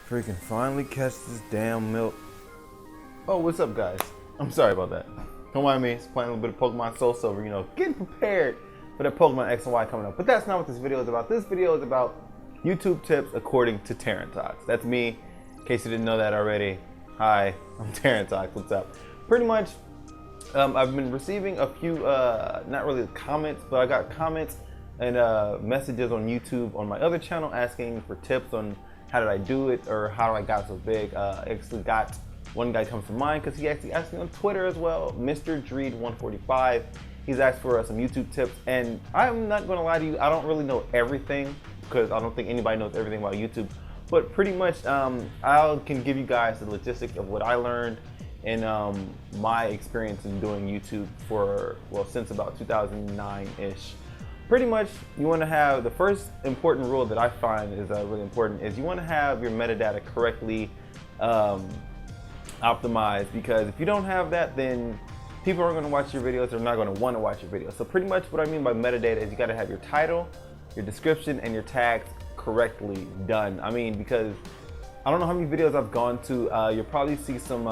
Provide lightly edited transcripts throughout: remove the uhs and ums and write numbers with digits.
Freaking finally catch this damn milk. Oh, what's up, guys? I'm sorry about that. Don't mind me. It's playing a little bit of Pokemon Soul Silver, you know, getting prepared for the Pokemon X and Y coming up. But that's not what this video is about. This video is about YouTube tips according to TTarantox. That's me, in case you didn't know that already. Hi, I'm TTarantox. What's up? Pretty much, I've been receiving a few, not really comments, but I got comments and messages on YouTube on my other channel asking for tips on how did I do it or how I got so big. Actually got one guy comes to mind because he actually asked me on Twitter as well, Mr. Dreed145. He's asked for some YouTube tips, and I'm not gonna lie to you, I don't really know everything because I don't think anybody knows everything about YouTube. But pretty much, I can give you guys the logistics of what I learned and my experience in doing YouTube for, well, since about 2009-ish. Pretty much, you want to have, the first important rule that I find is really important is you want to have your metadata correctly optimized, because if you don't have that, then people aren't going to watch your videos. They're not going to want to watch your videos. So pretty much what I mean by metadata is you got to have your title, your description, and your tags correctly done. I mean, because I don't know how many videos I've gone to. You'll probably see some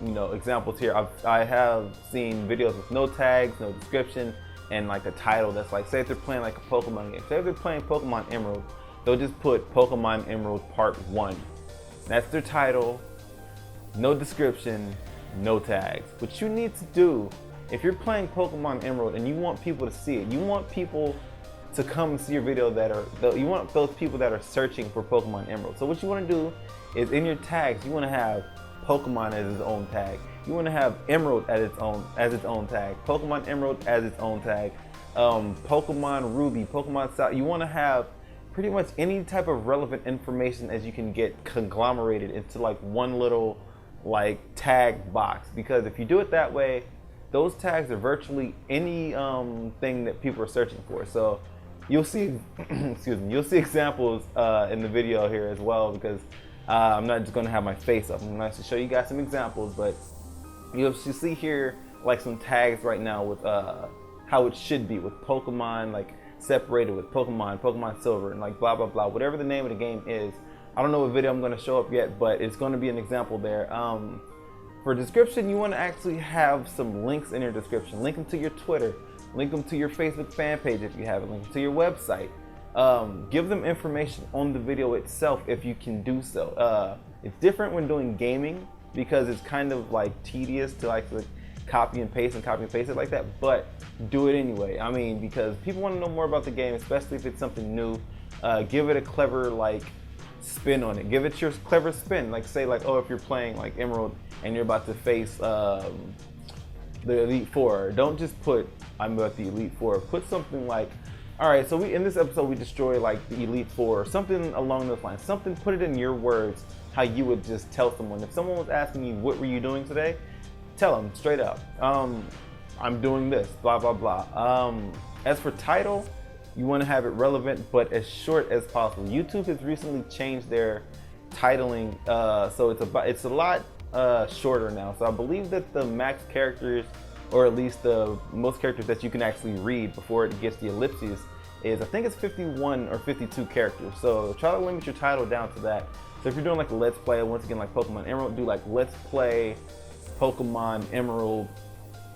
you know, examples here. I have seen videos with no tags, no description, and like a title that's like, say if they're playing like a Pokemon game. Say if they're playing Pokemon Emerald, they'll just put Pokemon Emerald Part 1. That's their title, no description, no tags. What you need to do, if you're playing Pokemon Emerald and you want people to see it, you want people to come and see your video you want those people that are searching for Pokemon Emerald. So what you want to do is in your tags, you want to have Pokemon as its own tag. You want to have Emerald as its own tag. Pokemon Emerald as its own tag. Pokemon Ruby, Pokemon South. You want to have pretty much any type of relevant information as you can get conglomerated into like one little like tag box. Because if you do it that way, those tags are virtually any thing that people are searching for. So you'll see, excuse me, you'll see examples in the video here as well, because I'm not just going to have my face up. I'm going to show you guys some examples, but you'll see here like some tags right now with how it should be with Pokemon, like separated with Pokemon Silver, and like blah blah blah, whatever the name of the game is. I don't know what video I'm going to show up yet, but it's going to be an example there. For description, you want to actually have some links in your description. Link them to your Twitter, link them to your Facebook fan page if you have it, link them to your website. Give them information on the video itself if you can do so. It's different when doing gaming because it's kind of like tedious to like copy and paste it like that, but do it anyway. I mean, because people want to know more about the game, especially if it's something new. Give it a clever like spin on it. Give it your clever spin. Like say like, oh, if you're playing like Emerald and you're about to face the Elite Four, don't just put I'm about the Elite Four. Put something like, all right, so in this episode we destroy like the Elite Four or something along those lines. Something, put it in your words how you would just tell someone. If someone was asking you what were you doing today, tell them straight up, I'm doing this, blah blah blah. As for title, you want to have it relevant but as short as possible. YouTube has recently changed their titling, so it's a lot shorter now. So I believe that the max characters, or at least the most characters that you can actually read before it gets the ellipses, is I think it's 51 or 52 characters. So try to limit your title down to that. So if you're doing like a Let's Play, once again like Pokemon Emerald, do like Let's Play Pokemon Emerald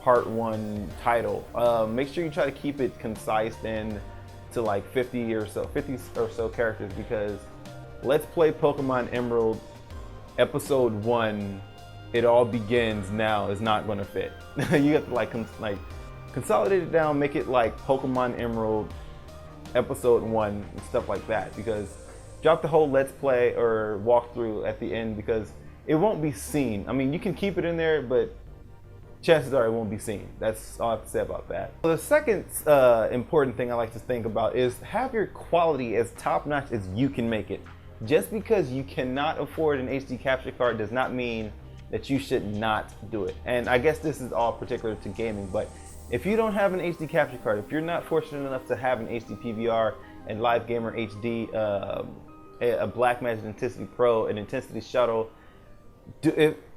Part 1 title. Make sure you try to keep it concise and to like 50 or so characters, because Let's Play Pokemon Emerald Episode 1, it all begins now is not going to fit. You have to like consolidate it down, make it like Pokemon Emerald Episode 1 and stuff like that, because drop the whole Let's Play or walkthrough at the end, because it won't be seen. I mean, you can keep it in there, but chances are it won't be seen. That's all I have to say about that. So the second important thing I like to think about is have your quality as top-notch as you can make it. Just because you cannot afford an HD capture card does not mean that you should not do it. And I guess this is all particular to gaming, but if you don't have an HD capture card, if you're not fortunate enough to have an HD PVR and Live Gamer HD, a Blackmagic Intensity Pro, an Intensity Shuttle,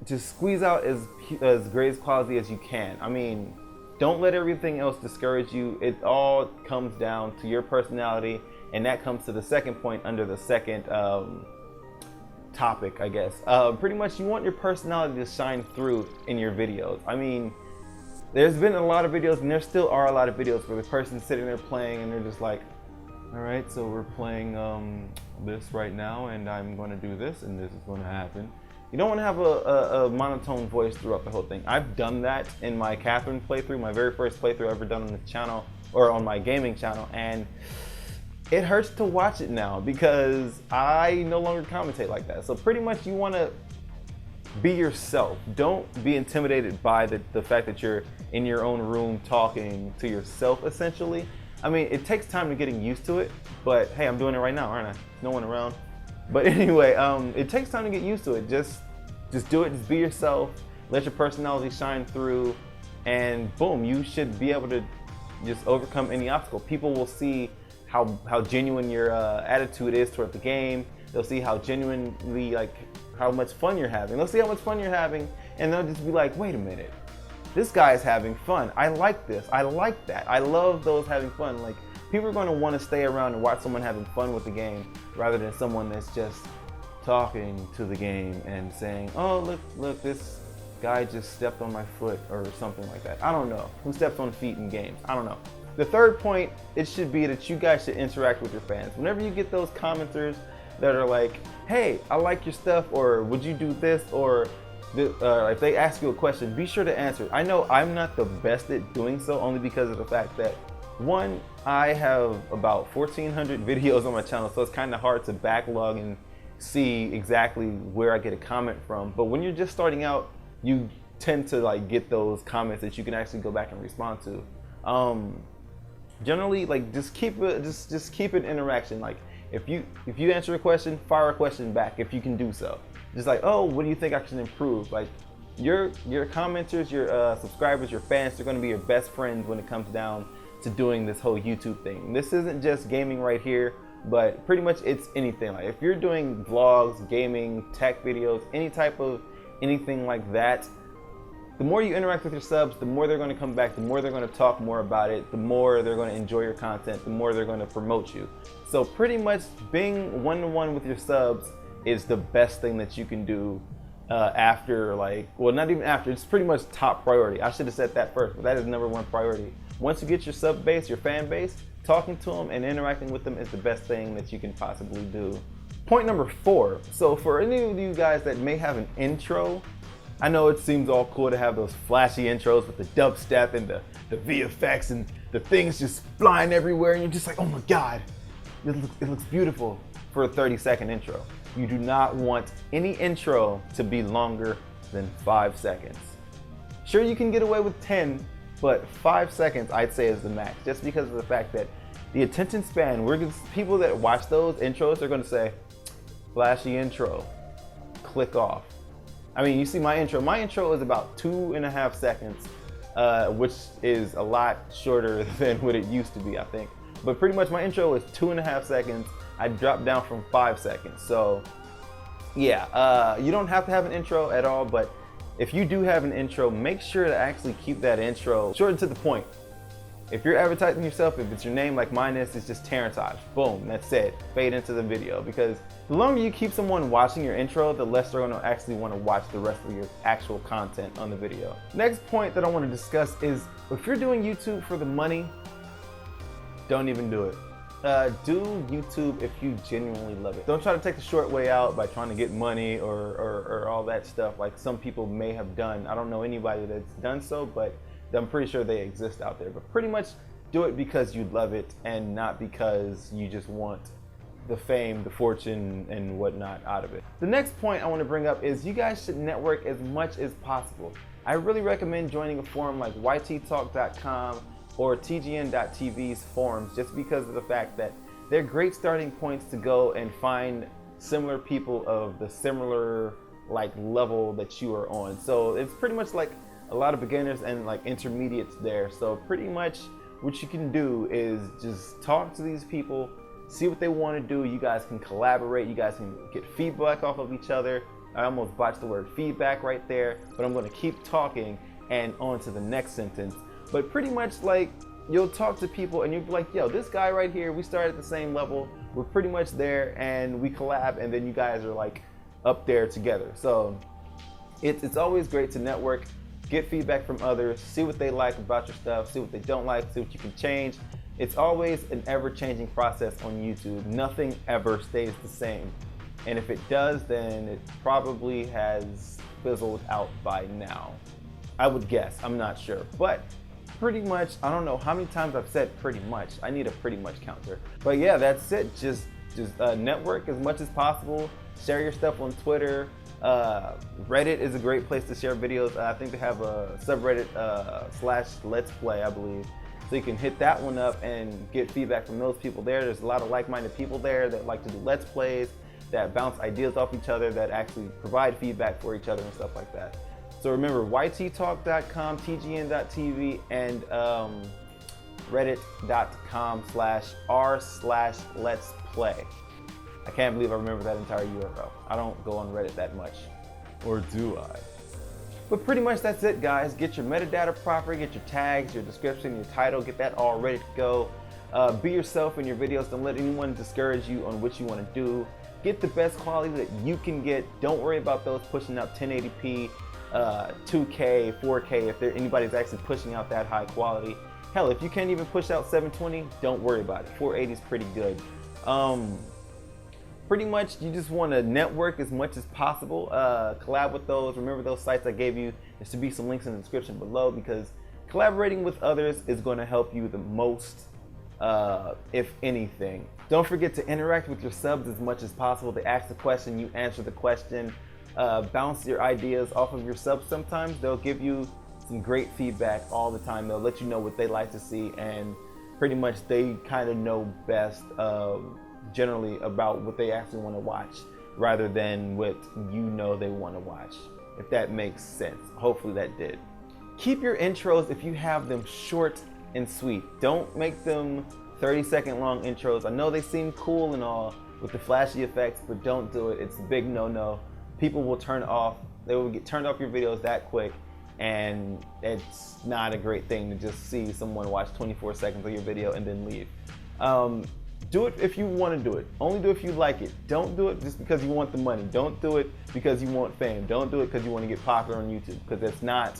just squeeze out as great as quality as you can. I mean, don't let everything else discourage you. It all comes down to your personality, and that comes to the second point under the second topic, I guess. Pretty much you want your personality to shine through in your videos. I mean, there's been a lot of videos, and there still are a lot of videos where the person's sitting there playing and they're just like, all right, so we're playing this right now, and I'm going to do this, and this is going to happen. You don't want to have a monotone voice throughout the whole thing. I've done that in my Catherine playthrough, my very first playthrough I've ever done on the channel, or on my gaming channel, and it hurts to watch it now because I no longer commentate like that. So pretty much you want to be yourself. Don't be intimidated by the fact that you're in your own room talking to yourself, essentially. I mean, it takes time to getting used to it, but hey, I'm doing it right now, aren't I? No one around. But anyway, it takes time to get used to it. Just do it, just be yourself, let your personality shine through, and boom, you should be able to just overcome any obstacle. People will see how genuine your attitude is toward the game. They'll see how genuinely, like, how much fun you're having. They'll see how much fun you're having, and they'll just be like, wait a minute, this guy is having fun. I like this, I like that. I love those having fun. Like, people are going to want to stay around and watch someone having fun with the game rather than someone that's just talking to the game and saying, oh, look, this guy just stepped on my foot or something like that. I don't know. Who steps on feet in games? I don't know. The third point, it should be that you guys should interact with your fans. Whenever you get those commenters that are like, hey, I like your stuff, or would you do this, or if they ask you a question, be sure to answer. I know I'm not the best at doing so, only because of the fact that, one, I have about 1,400 videos on my channel, so it's kind of hard to backlog and see exactly where I get a comment from. But when you're just starting out, you tend to like get those comments that you can actually go back and respond to. Generally, like, just keep an interaction. Like, if you answer a question, fire a question back if you can do so. Just like, oh, what do you think I can improve? Like, your commenters, your subscribers, your fans, they're going to be your best friends when it comes down to doing this whole YouTube thing. This isn't just gaming right here, but pretty much it's anything. Like, if you're doing vlogs, gaming, tech videos, any type of anything like that, the more you interact with your subs, the more they're going to come back, the more they're going to talk more about it, the more they're going to enjoy your content, the more they're going to promote you. So pretty much being one-to-one with your subs is the best thing that you can do after, like, well, not even after, it's pretty much top priority. I should have said that first, but that is #1 priority. Once you get your sub base, your fan base, talking to them and interacting with them is the best thing that you can possibly do. Point number 4. So for any of you guys that may have an intro, I know it seems all cool to have those flashy intros with the dubstep and the VFX and the things just flying everywhere, and you're just like, oh my God, it looks beautiful for a 30-second intro. You do not want any intro to be longer than 5 seconds. Sure, you can get away with 10, but 5 seconds I'd say is the max, just because of the fact that the attention span, people that watch those intros are going to say, flashy intro, click off. I mean, you see my intro is about 2.5 seconds, which is a lot shorter than what it used to be, I think. But pretty much my intro is 2.5 seconds. I dropped down from 5 seconds. So yeah, you don't have to have an intro at all, but if you do have an intro, make sure to actually keep that intro short and to the point. If you're advertising yourself, if it's your name like mine is, it's just TTarantox. Boom, that's it. Fade into the video, because the longer you keep someone watching your intro, the less they're going to actually want to watch the rest of your actual content on the video. Next point that I want to discuss is, if you're doing YouTube for the money, don't even do it. Do YouTube if you genuinely love it. Don't try to take the short way out by trying to get money or all that stuff like some people may have done. I don't know anybody that's done so, but I'm pretty sure they exist out there. But pretty much do it because you love it and not because you just want the fame, the fortune, and whatnot out of it. The next point I want to bring up is you guys should network as much as possible. I really recommend joining a forum like yttalk.com or tgn.tv's forums, just because of the fact that they're great starting points to go and find similar people of the similar like level that you are on. So it's pretty much like a lot of beginners and like intermediates there. So pretty much what you can do is just talk to these people, see what they want to do. You guys can collaborate, you guys can get feedback off of each other. I almost botched the word feedback right there, but I'm going to keep talking and on to the next sentence. But pretty much like you'll talk to people and you'll be like, yo, this guy right here, we started at the same level, we're pretty much there, and we collab, and then you guys are like up there together. So it's always great to network, get feedback from others, see what they like about your stuff, see what they don't like, see what you can change. It's always an ever-changing process on YouTube. Nothing ever stays the same. And if it does, then it probably has fizzled out by now. I would guess, I'm not sure. But pretty much, I don't know how many times I've said pretty much. I need a pretty much counter. But yeah, that's it. Just network as much as possible. Share your stuff on Twitter. Reddit is a great place to share videos. I think they have a subreddit / Let's Play, I believe. So you can hit that one up and get feedback from those people there. There's a lot of like-minded people there that like to do Let's Plays, that bounce ideas off each other, that actually provide feedback for each other and stuff like that. So remember, yttalk.com, tgn.tv, and reddit.com/r/Let's Play. I can't believe I remember that entire URL. I don't go on Reddit that much. Or do I? But pretty much that's it, guys. Get your metadata proper, get your tags, your description, your title, get that all ready to go. Be yourself in your videos. Don't let anyone discourage you on what you want to do. Get the best quality that you can get. Don't worry about those pushing out 1080p, 2K, 4K, if anybody's actually pushing out that high quality. Hell, if you can't even push out 720, don't worry about it. 480 is pretty good. Pretty much, you just want to network as much as possible. Collab with those. Remember those sites I gave you. There should be some links in the description below, because collaborating with others is going to help you the most, if anything. Don't forget to interact with your subs as much as possible. They ask the question, you answer the question. Bounce your ideas off of your subs sometimes. They'll give you some great feedback all the time. They'll let you know what they like to see, and pretty much they kind of know best generally about what they actually want to watch, rather than what you know they want to watch, if that makes sense. Hopefully that did. Keep your intros, if you have them, short and sweet. Don't make them 30-second long intros. I know they seem cool and all with the flashy effects, but don't do it. It's a big no-no. People will turn off. They will get turned off your videos that quick, and it's not a great thing to just see someone watch 24 seconds of your video and then leave. Do it if you want to do it. Only do it if you like it. Don't do it just because you want the money. Don't do it because you want fame. Don't do it because you want to get popular on YouTube, because that's not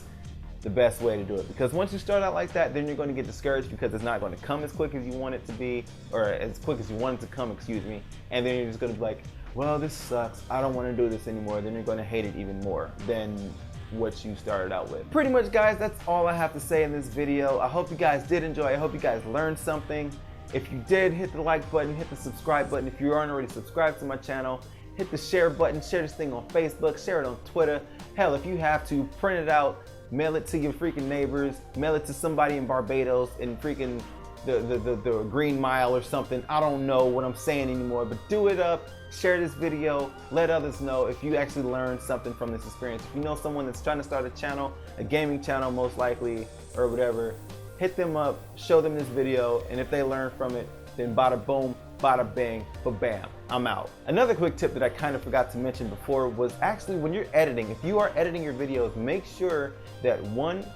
the best way to do it. Because once you start out like that, then you're going to get discouraged, because it's not going to come as quick as you want it to be, or as quick as you want it to come, excuse me. And then you're just going to be like, well, this sucks. I don't want to do this anymore. Then you're going to hate it even more than what you started out with. Pretty much, guys, that's all I have to say in this video. I hope you guys did enjoy. I hope you guys learned something. If you did, hit the like button, hit the subscribe button. If you aren't already subscribed to my channel, hit the share button, share this thing on Facebook, share it on Twitter. Hell, if you have to, print it out, mail it to your freaking neighbors, mail it to somebody in Barbados in freaking the Green Mile or something. I don't know what I'm saying anymore, but do it up, share this video, let others know if you actually learned something from this experience. If you know someone that's trying to start a channel, a gaming channel most likely, or whatever, hit them up, show them this video, and if they learn from it, then bada boom, bada bang, ba-bam, I'm out. Another quick tip that I kind of forgot to mention before was actually when you're editing, if you are editing your videos, make sure that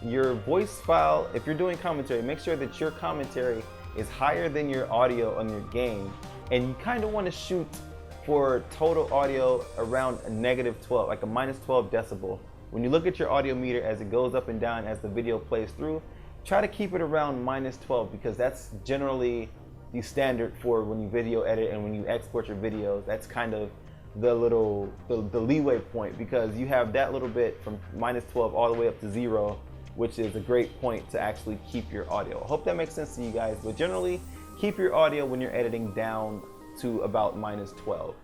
your voice file, if you're doing commentary, make sure that your commentary is higher than your audio on your game. And you kind of want to shoot for total audio around a -12, like a -12 decibel. When you look at your audio meter as it goes up and down as the video plays through, try to keep it around -12, because that's generally the standard for when you video edit and when you export your videos. That's kind of the leeway point, because you have that little bit from -12 all the way up to 0, which is a great point to actually keep your audio. I hope that makes sense to you guys, but generally keep your audio when you're editing down to about -12.